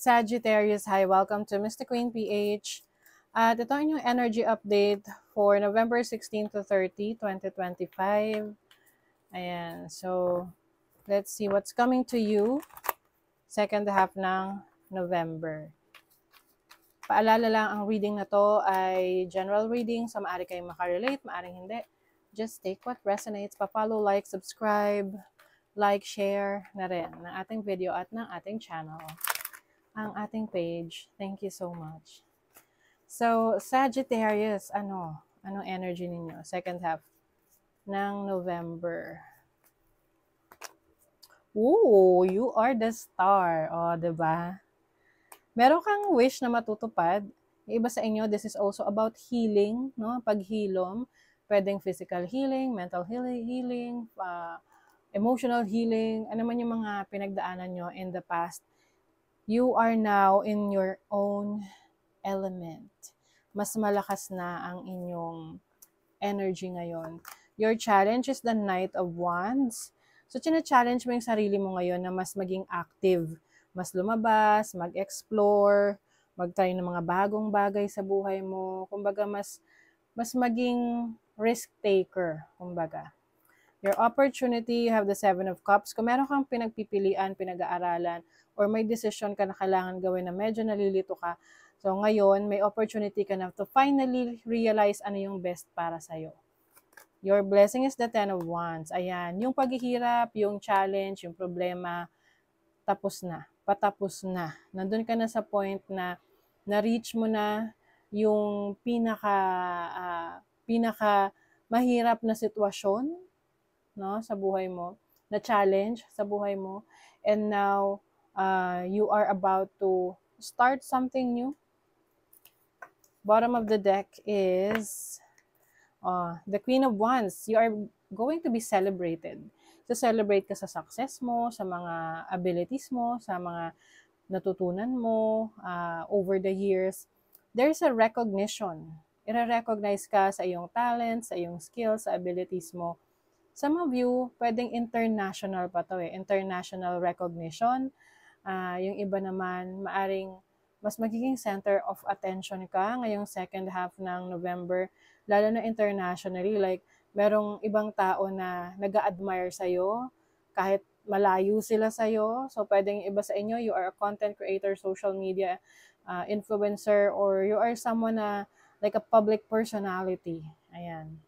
Sagittarius, hi, welcome to Mr. Queen PH. At ito ang inyong energy update for November 16 to 30, 2025. Ayan, so let's see what's coming to you second half ng November. Paalala lang, ang reading na to ay general reading, so maaari kayong makarelate, maaring hindi. Just take what resonates, pa-follow, like, subscribe, like, share na rin ng ating video at ng ating channel, ang ating page. Thank you so much. So, Sagittarius, anong energy ninyo? Second half ng November. Ooh, you are the star. O, diba? Meron kang wish na matutupad. Yung iba sa inyo, this is also about healing, no? Paghilom. Pwedeng physical healing, mental healing, emotional healing, ano man yung mga pinagdaanan nyo in the past. You are now in your own element. Mas malakas na ang inyong energy ngayon. Your challenge is the Knight of Wands. So, challenge mo yung sarili mo ngayon na mas maging active, mas lumabas, mag-explore, mag-try ng mga bagong bagay sa buhay mo. Kumbaga, mas maging risk taker, kumbaga. Your opportunity, you have the Seven of Cups. Kung meron kang pinagpipilian, pinag-aaralan, or may decision ka na kailangan gawin na medyo nalilito ka, so ngayon, may opportunity ka na to finally realize ano yung best para sa'yo. Your blessing is the Ten of Wands. Ayan, yung paghihirap, yung challenge, yung problema, tapos na, patapos na. Nandun ka na sa point na na-reach mo na yung pinaka mahirap na sitwasyon, no, sa buhay mo, na challenge sa buhay mo, and now you are about to start something new. Bottom of the deck is the Queen of Wands. You are going to be celebrated. So, celebrate ka sa success mo, sa mga abilities mo, sa mga natutunan mo over the years. There's a recognition. I-recognize ka sa iyong talents, sa iyong skills, sa abilities mo. Some of you, pwedeng international pa to eh. International recognition. Yung iba naman, maaring mas magiging center of attention ka ngayong second half ng November, lalo na internationally. Like, merong ibang tao na nag-a-admire sa'yo, kahit malayo sila sa'yo. So, pwedeng iba sa inyo, you are a content creator, social media influencer, or you are someone na like a public personality. Ayan.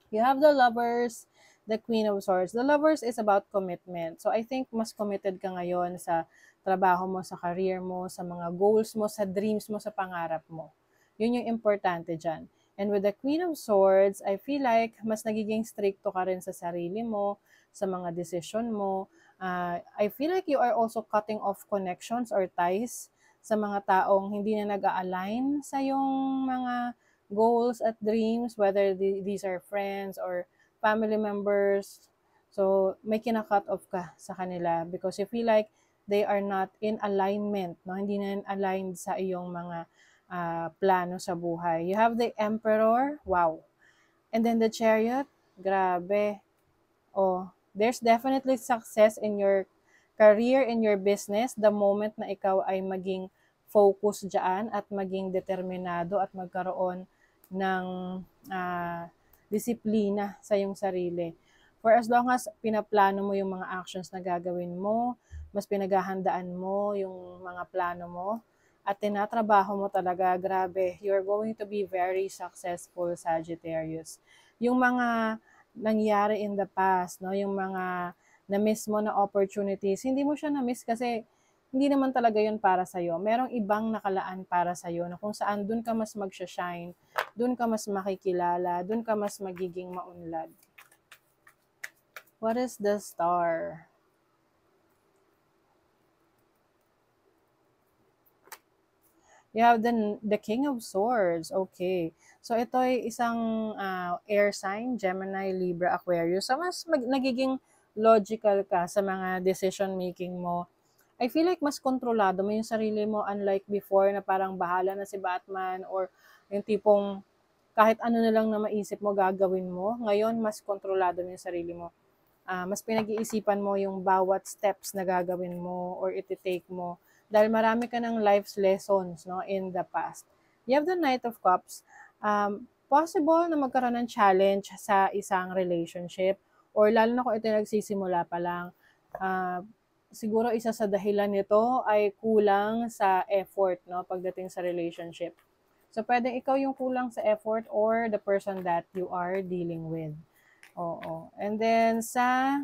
You have the Lovers, the Queen of Swords. The Lovers is about commitment. So, I think mas committed ka ngayon sa trabaho mo, sa career mo, sa mga goals mo, sa dreams mo, sa pangarap mo. Yun yung importante dyan. And with the Queen of Swords, I feel like mas nagiging stricto ka rin sa sarili mo, sa mga decision mo. I feel like you are also cutting off connections or ties sa mga taong hindi na nag-a-align sa yung mga goals at dreams, whether these are friends or family members. So, may kina-cut off ka sa kanila because you feel like they are not in alignment, no? Hindi na aligned sa iyong mga plano sa buhay. You have the Emperor, wow. And then the Chariot, grabe. Oh, there's definitely success in your career, in your business, the moment na ikaw ay maging focus dyan at maging determinado at magkaroon ng disiplina sa iyong sarili. For as long as pinaplano mo yung mga actions na gagawin mo, mas pinaghahandaan mo yung mga plano mo, at tinatrabaho mo talaga, grabe, you're going to be very successful, Sagittarius. Yung mga nangyari in the past, no, yung mga na-miss mo na opportunities, hindi mo siya na-miss kasi hindi naman talaga yun para sa'yo. Merong ibang nakalaan para sa'yo na kung saan dun ka mas magsha-shine, dun ka mas makikilala, dun ka mas magiging maunlad. What is the Star? You have the King of Swords. Okay. So, ito ay isang air sign, Gemini, Libra, Aquarius. So, mas nagiging logical ka sa mga decision making mo. I feel like mas kontrolado mo yung sarili mo, unlike before na parang bahala na si Batman, or yung tipong kahit ano na lang na maisip mo, gagawin mo. Ngayon, mas kontrolado mo yung sarili mo. Mas pinag-iisipan mo yung bawat steps na gagawin mo or iti-take mo dahil marami ka ng life's lessons, no, in the past. You have the Knight of Cups. Possible na magkaroon ng challenge sa isang relationship, or lalo na kung ito nagsisimula pa lang. Siguro isa sa dahilan nito ay kulang sa effort, no, pagdating sa relationship. So, pwedeng ikaw yung kulang sa effort or the person that you are dealing with. Oo. And then, sa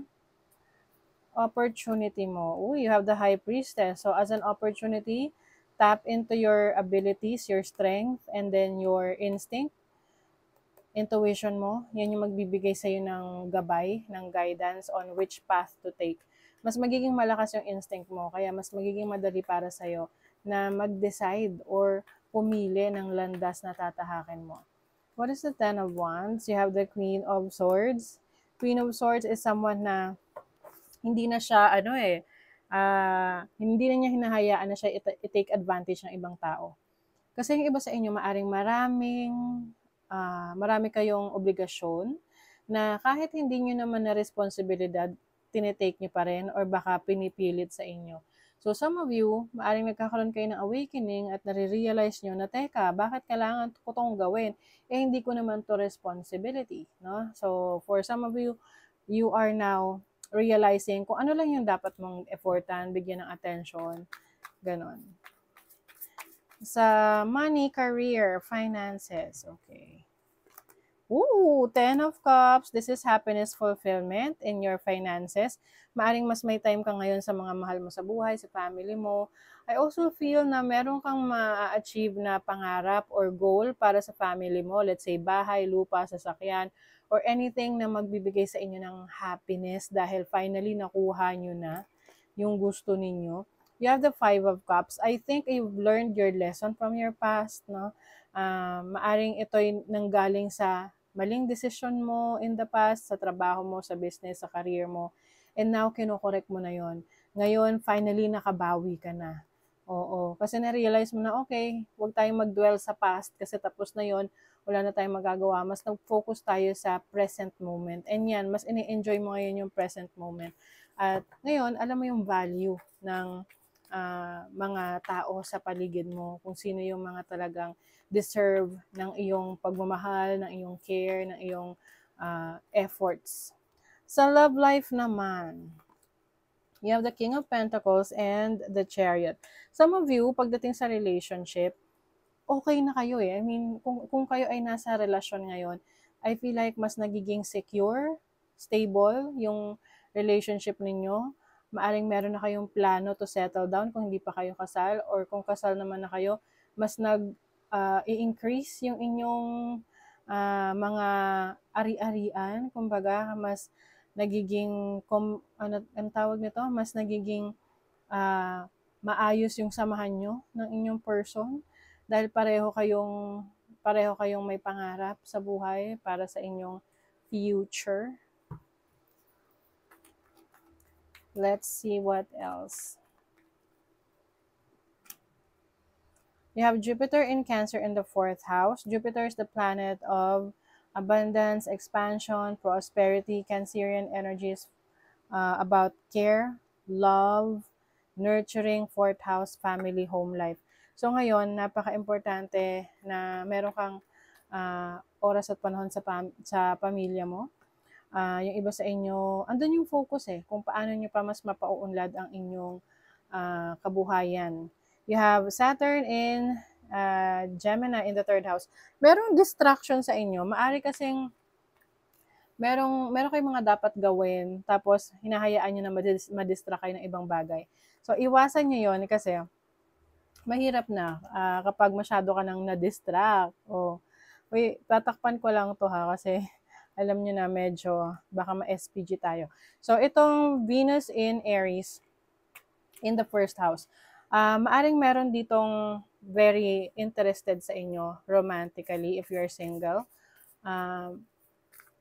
opportunity mo, you have the High Priestess. So, as an opportunity, tap into your abilities, your strength, and then your instinct, intuition mo. Yan yung magbibigay sa'yo ng gabay, ng guidance on which path to take. Mas magiging malakas yung instinct mo, kaya mas magiging madali para sa'yo na mag-decide or pumili ng landas na tatahakin mo. What is the Ten of Wands? You have the Queen of Swords. Queen of Swords is someone na hindi na siya, hindi na niya hinahayaan na siya i-take advantage ng ibang tao. Kasi yung iba sa inyo, marami kayong obligasyon na kahit hindi nyo naman na responsibilidad, tinitake nyo pa rin or baka pinipilit sa inyo. So some of you, maaring nagkakaroon kayo ng awakening at nare-realize nyo na, teka, bakit kailangan ko itong gawin? Hindi ko naman to responsibility. No? So for some of you, you are now realizing kung ano lang yung dapat mong effortan, bigyan ng attention, ganon. Sa money, career, finances, okay. Ten of Cups. This is happiness fulfillment in your finances. Maaring mas may time ka ngayon sa mga mahal mo sa buhay, sa family mo. I also feel na meron kang ma-achieve na pangarap or goal para sa family mo. Let's say bahay, lupa, sasakyan, or anything na magbibigay sa inyo ng happiness dahil finally nakuha nyo na yung gusto ninyo. You have the Five of Cups. I think you've learned your lesson from your past, no? Maaring ito'y nanggaling sa maling desisyon mo in the past, sa trabaho mo, sa business, sa career mo. And now, kinokorek mo na yon. Ngayon, finally, nakabawi ka na. Oo. Kasi na-realize mo na, okay, huwag tayong mag-dwell sa past kasi tapos na yon, wala na tayong magagawa. Mas nag-focus tayo sa present moment. And yan, mas ini-enjoy mo ngayon yung present moment. At ngayon, alam mo yung value ng mga tao sa paligid mo, kung sino yung mga talagang deserve ng iyong pagmamahal, ng iyong care, ng iyong efforts. Sa love life naman, you have the King of Pentacles and the Chariot. Some of you, pagdating sa relationship, okay na kayo eh. I mean, kung kayo ay nasa relasyon ngayon, I feel like mas nagiging secure, stable yung relationship ninyo. Maaring meron na kayong plano to settle down kung hindi pa kayo kasal, or kung kasal naman na kayo, mas i-increase yung inyong mga ari-arian, kumbaga, mas nagiging, ang tawag nito, mas nagiging maayos yung samahan nyo ng inyong person, dahil pareho kayong may pangarap sa buhay para sa inyong future. Let's see what else. You have Jupiter in Cancer in the 4th house. Jupiter is the planet of abundance, expansion, prosperity. Cancerian energies about care, love, nurturing, 4th house, family, home life. So ngayon, napaka-importante na meron kang oras at panahon sa pamilya mo. Yung iba sa inyo, andun yung focus kung paano nyo pa mas mapauunlad ang inyong kabuhayan. You have Saturn in Gemini in the 3rd house. Merong distraction sa inyo. Maari kasing meron kayong mga dapat gawin, tapos hinahayaan nyo na madistract kayo ng ibang bagay. So, iwasan nyo yon kasi mahirap na kapag masyado ka nang na-distract. Tatakpan ko lang to kasi alam nyo na medyo baka ma-SPG tayo. So, itong Venus in Aries in the 1st house. Maaring meron ditong very interested sa inyo romantically if you're single.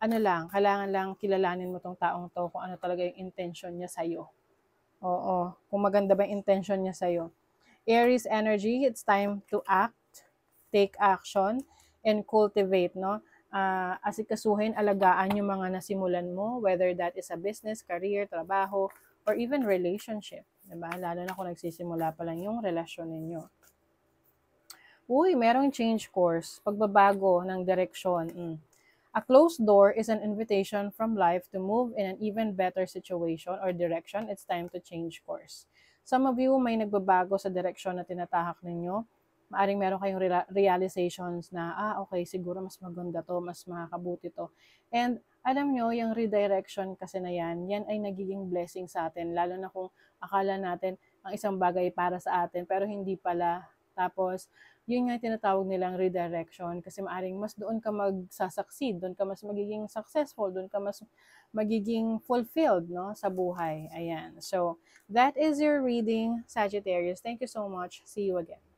Kailangan lang kilalanin mo tong taong to kung ano talaga yung intention niya sa'yo. Oo, kung maganda ba yung intention niya sa'yo. Aries energy, it's time to act, take action, and cultivate, no? Asikasuhin, alagaan yung mga nasimulan mo, whether that is a business, career, trabaho, or even relationship. Diba? Lalo na kung nagsisimula pa lang yung relasyon ninyo. Uy, merong change course. Pagbabago ng direksyon. A closed door is an invitation from life to move in an even better situation or direction. It's time to change course. Some of you may nagbabago sa direksyon na tinatahak ninyo. Maaring meron kayong realizations na, okay, siguro mas maganda to, mas makakabuti to. And alam nyo, yung redirection kasi na yan ay nagiging blessing sa atin. Lalo na kung akala natin ang isang bagay para sa atin, pero hindi pala. Tapos, yun nga tinatawag nilang redirection kasi maaring mas doon ka magsasucceed, doon ka mas magiging successful, doon ka mas magiging fulfilled, no, sa buhay. Ayan. So, that is your reading, Sagittarius. Thank you so much. See you again.